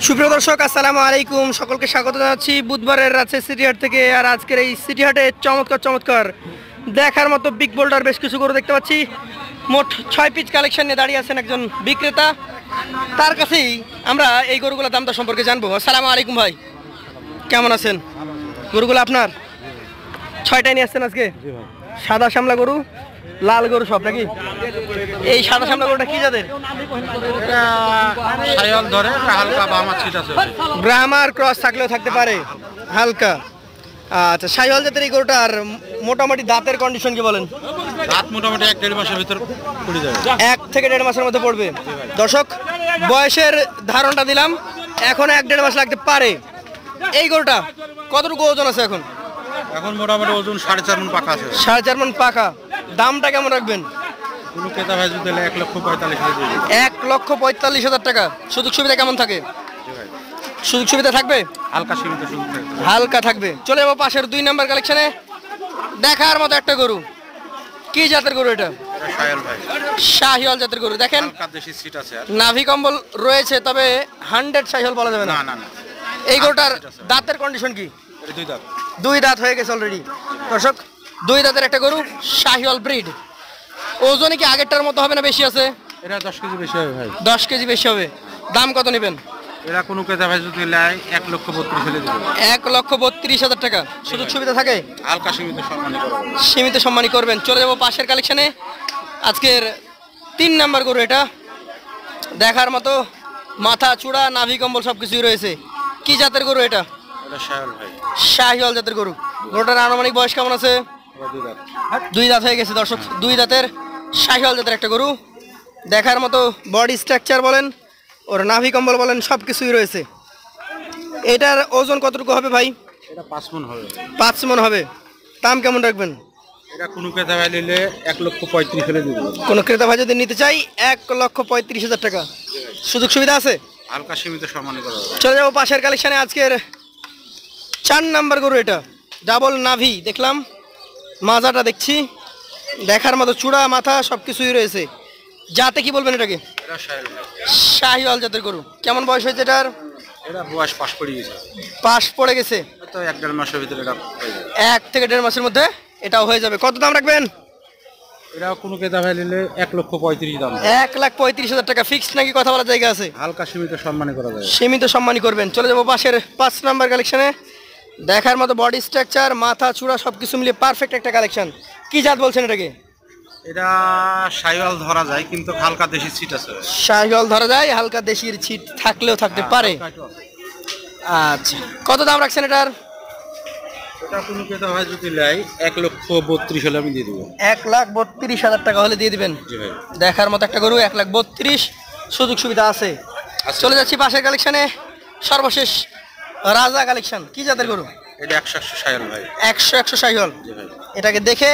সুপ্রিয় দর্শক আসসালামু আলাইকুম, সকলকে স্বাগত জানাচ্ছি বুধবারের রাজশাহী সিটি হাট থেকে। আর আজকের এই সিটি হাটে চমৎকার দেখার মতো বিগ বোল্ডার বেশ কিছু গরু দেখতে পাচ্ছি। মোট 6 পিস কালেকশন নিয়ে দাঁড়িয়ে আছেন একজন বিক্রেতা, তার কাছেই আমরা এই গরুগুলোর দামটা সম্পর্কে জানবো। আসসালামু আলাইকুম ভাই, কেমন আছেন? গরুগুলো আপনার 6টাই নিয়ে আসছেন আজকে? সাদা সামলা গরু, লাল গরু সব নাকি? এই সাদা সামলা গরুটা কি জাতের? ব্রাহ্মার ক্রস থাকলেও থাকতে পারে হালকা। আচ্ছা, শাহিওয়াল জাতের এই গরুটার মোটামুটি দাঁতের কন্ডিশন কি বলেন? দাঁত মোটামুটি 1-1.5 মাসের ভিতর পড়ে যাবে। 1 থেকে 1.5 মাসের মধ্যে পড়বে। দর্শক, বয়সের ধারণটা দিলাম, এখন 1-1.5 মাস লাগতে পারে। এই গরুটা কতটুকু ওজন আছে এখন? এখন মোটামুটি ওজন 4.5 মণ পাকা আছে। 4.5 মণ পাকা। দামটা কেমন রাখবেন? কোনো ক্রেতা ভাই যদি 1,45,000 1,45,000 টাকা। সুযোগ সুবিধা কেমন থাকে? সুযোগ সুবিধা থাকবে? হালকা সীমিত সুযোগ হালকা থাকবে। চলে যাবো পাশের 2 নাম্বার কালেকশনে। দেখার মতো একটা গরু, কি জাতের গরু এটা? শাহিওয়াল ভাই, শাহিওয়াল জাতের গরু। দেখেন হালকা দেশি সিট আছে, নাভি কম্বল রয়েছে, তবে 100 শাহিওয়াল বলা যাবে না। না। এই গরুটার দাঁতের কন্ডিশন কি? 2 দাঁত। 2 দাঁত হয়ে গেছে অলরেডি। দর্শক, 2 দাঁতের একটা গরু, শাহিওয়াল ব্রিড। ওজনে কি আগেরটার মতো হবে না বেশি আছে? এটা 10 কেজি বেশি হবে ভাই। 10 কেজি বেশি হবে। দাম কত নেবেন? এরা কোনো ক্রেতা ভাই যদি নেয় 1,32,000 দিবে। 1,32,000 টাকা। সুযোগ সুবিধা থাকে? হালকা সীমিত সম্মানী করবেন। চলে যাবো পাশের কালেকশনে। আজকের 3 নাম্বার গরু এটা। দেখার মতো মাথা চূড়া নাভি কম্বল সবকিছুই রয়েছে। কি জাতের গরু এটা? এটা শাহিওয়াল ভাই, শাহিওয়াল জাতের গরু। গরুটার আনুমানিক বয়স কেমন আছে? 2 দাঁত। 2 দাঁত হয়ে গেছে দর্শক। 2 দাঁতের শাহিওয়াল জাতের একটা গরু। দেখার মতো বডি স্ট্রাকচার বলেন, ওর নাভি কম্বল বলেন, সব কিছুই রয়েছে। এটার ওজন কতটুকু হবে ভাই? এটা 5 মণ হবে। 5 মণ হবে। দাম কেমন রাখবেন? এটা কোনো ক্রেতা ভাই নিলে 1,35,000 দিবে। কোনো ক্রেতা ভাই যদি নিতে চাই 1,35,000 টাকা। সুযোগ সুবিধা আছে? হালকা সীমিত সম্মানী করা হবে। চলে যাবো পাশের কালেকশনে। আজকের 4 নাম্বার গরু এটা। ডাবল নাভি দেখলাম, মাজাটা দেখছি, দেখার মতো চূড়া মাথা সব কিছুই রয়েছে। যাতে কি বলবেন এটাকে? এটা শাহিওয়াল ভাই, শাহিওয়াল জাতের গরু। কেমন বয়স হয়েছে এটার? এটা বয়স পাশ পড়ে গেছে। পাশ পড়ে গেছে। তো 1-1.5 মাসের ভিতরে এটা হয়ে যাবে। 1 থেকে 1.5 মাসের মধ্যে এটাও হয়ে যাবে। কত দাম রাখবেন? এটা কোনো ক্রেতা ভাই নিলে 1,35,000 দাম। 1,35,000 টাকা ফিক্সড নাকি কথা বলার জায়গা আছে? হালকা সীমিত সম্মানী করা যাবে। সীমিত সম্মানী করবেন। চলে যাবো পাশের 5 নাম্বার কালেকশনে। দেখার মতো বডি স্ট্রাকচার মাথা চূড়া সবকিছু মিলিয়ে পারফেক্ট একটা কালেকশন। কি জাত বলছেন এটাকে? এটা শাহিওয়াল ধরা যায়, কিন্তু হালকা দেশি সিট আছে। শাহিওয়াল ধরা যায়, হালকা দেশির ছিট থাকলেও থাকতে পারে। আচ্ছা, কত দাম রাখছেন এটার? এটা কোনো ক্রেতা ভাই যদি নেয় 1,32,000 হলে আমি দিয়ে দেবো। 1,32,000 টাকা হলে দিয়ে দিবেন। জি ভাই। দেখার মতো একটা গরু, 1,32,000। সুযোগ সুবিধা আছে। চলে যাচ্ছি পাশের কালেকশনে। সর্বশেষ রাজা কালেকশন। কি জাতের গরু? এটা 100 শাহিওয়াল ভাই। 100 শাহিওয়াল। জি ভাই। এটাকে দেখে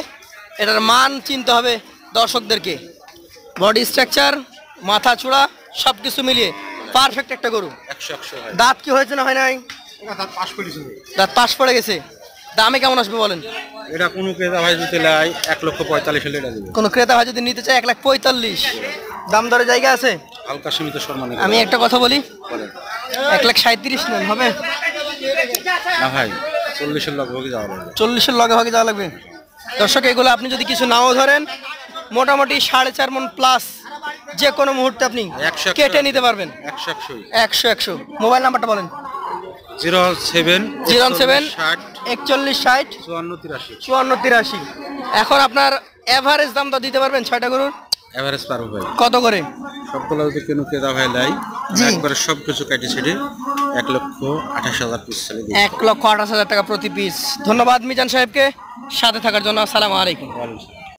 এটার মান চিনতে হবে দর্শকদেরকে। বডি স্ট্রাকচার মাথা চূড়া সব কিছু মিলিয়ে পারফেক্ট একটা গরু। 100 ভাই। দাঁত কি হয়েছে না হয় নাই? দাঁত পাশ পড়েছে। দাঁত পাশ পড়ে গেছে। দামে কেমন আসবে বলেন? এটা কোনো ক্রেতা ভাই যদি নেয় 1,45,000 হলে এটা দেবো। কোনো ক্রেতা ভাই যদি নিতে চায় 1,45,000। দাম দরে জায়গা আছে? হালকা সীমিত সম্মানী। আমি একটা কথা বলি, বলেন। 1,37,000 নেন হবে না ভাই, 40-এর লগে ভাগে যাওয়া লাগবে। 40-এর লগে ভাগে যাওয়া লাগবে। দর্শক, এগুলো আপনি যদি কিছু নাও ধরেন, মোটামুটি 4.5 মণ প্লাস যে কোনো মুহূর্তে আপনি কেটে নিতে পারবেন। 100। মোবাইল নাম্বারটা বলেন। 07 41 60 54 54 83। এখন আপনার এভারেজ দাম তো দিতে পারবেন 6টা গরুর? এভারেজ পারবো ভাই। কত করে? সবগুলো যদি কোনো ক্রেতা ভাই নেয় একবারে সব কিছু কেটে ছেড়ে 1,28,000 পিস চলে দিই। 1,28,000 টাকা প্রতি পিস। ধন্যবাদ মিজান সাহেবকে সাথে থাকার জন্য। আসসালামু আলাইকুম।